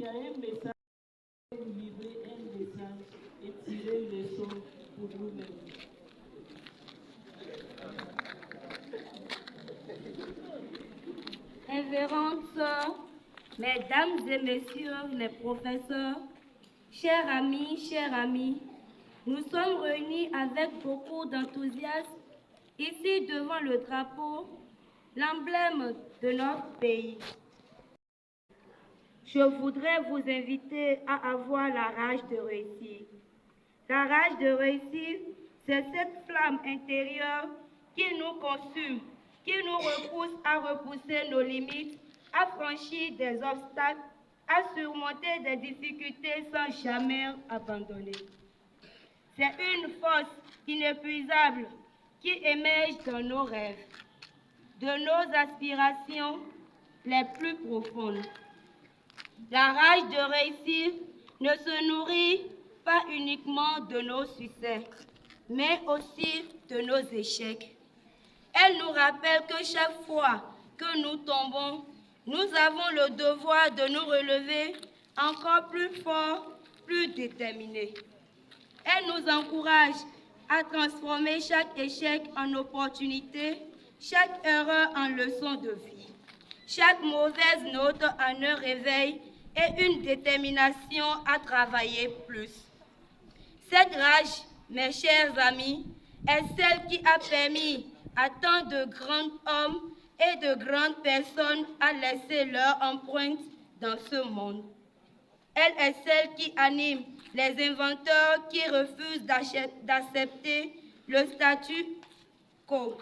a un message, vous livrez un message et tirez une leçon pour vous-même. Révérendes sœurs, mesdames et messieurs les professeurs, chers amis, nous sommes réunis avec beaucoup d'enthousiasme ici devant le drapeau, l'emblème de notre pays. Je voudrais vous inviter à avoir la rage de réussir. La rage de réussir, c'est cette flamme intérieure qui nous consume, qui nous repousse à repousser nos limites, à franchir des obstacles, à surmonter des difficultés sans jamais abandonner. C'est une force inépuisable qui émerge de nos rêves, de nos aspirations les plus profondes. La rage de réussir ne se nourrit pas uniquement de nos succès, mais aussi de nos échecs. Elle nous rappelle que chaque fois que nous tombons, nous avons le devoir de nous relever encore plus fort, plus déterminés. Elle nous encourage à transformer chaque échec en opportunité, chaque erreur en leçon de vie, chaque mauvaise note en un réveil et une détermination à travailler plus. Cette rage, mes chers amis, est celle qui a permis à tant de grands hommes et de grandes personnes à laisser leur empreinte dans ce monde. Elle est celle qui anime les inventeurs qui refusent d'accepter le statu quo,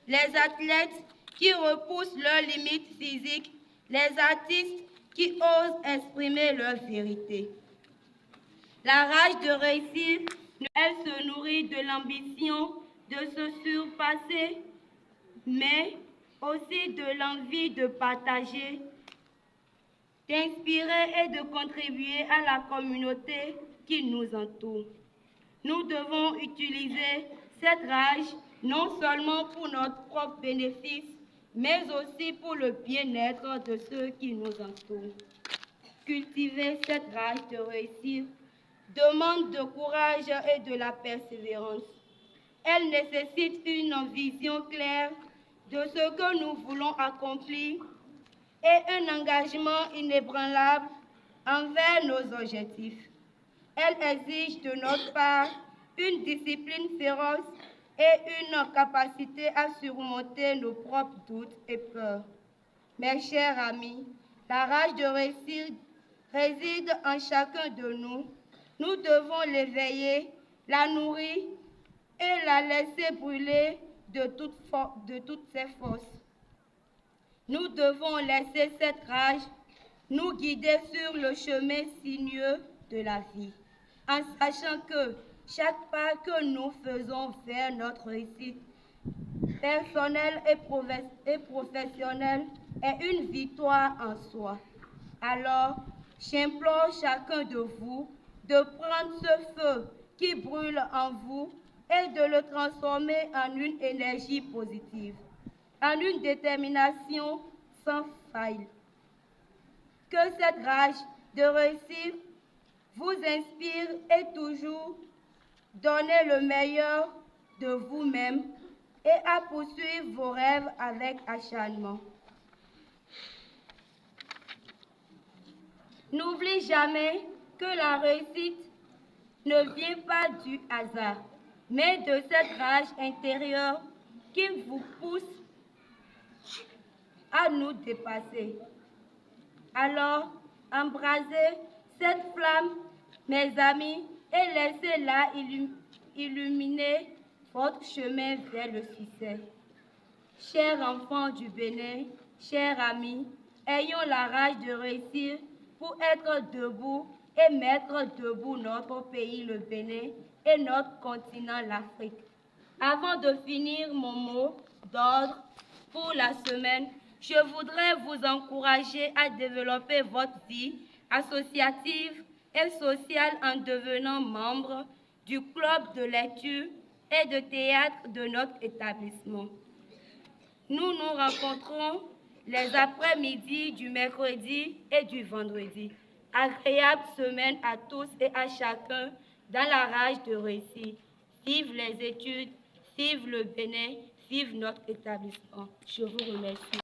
les athlètes qui repoussent leurs limites physiques, les artistes qui osent exprimer leur vérité. La rage de réussir, elle se nourrit de l'ambition de se surpasser, mais aussi de l'envie de partager, d'inspirer et de contribuer à la communauté qui nous entoure. Nous devons utiliser cette rage non seulement pour notre propre bénéfice, mais aussi pour le bien-être de ceux qui nous entourent. Cultiver cette rage de réussir demande de courage et de la persévérance. Elle nécessite une vision claire de ce que nous voulons accomplir et un engagement inébranlable envers nos objectifs. Elle exige de notre part une discipline féroce et une capacité à surmonter nos propres doutes et peurs. Mes chers amis, la rage de réussir réside en chacun de nous. Nous devons l'éveiller, la nourrir et la laisser brûler de toutes ses forces. Nous devons laisser cette rage nous guider sur le chemin sinueux de la vie, en sachant que chaque pas que nous faisons vers notre réussite personnelle et professionnelle est une victoire en soi. Alors, j'implore chacun de vous de prendre ce feu qui brûle en vous et de le transformer en une énergie positive, en une détermination sans faille. Que cette rage de réussir vous inspire et toujours donner le meilleur de vous-même et à poursuivre vos rêves avec acharnement. N'oublie jamais que la réussite ne vient pas du hasard, mais de cette rage intérieure qui vous pousse à nous dépasser. Alors, embrasez cette flamme, mes amis, et laissez-la illuminer votre chemin vers le succès. Chers enfants du Bénin, chers amis, ayons la rage de réussir pour être debout et mettre debout notre pays, le Bénin, et notre continent, l'Afrique. Avant de finir mon mot d'ordre pour la semaine, je voudrais vous encourager à développer votre vie associative et sociale en devenant membre du club de lecture et de théâtre de notre établissement. Nous nous rencontrons les après-midi du mercredi et du vendredi. Agréable semaine à tous et à chacun dans la rage de réussir. Vive les études, vive le Bénin, vive notre établissement. Je vous remercie.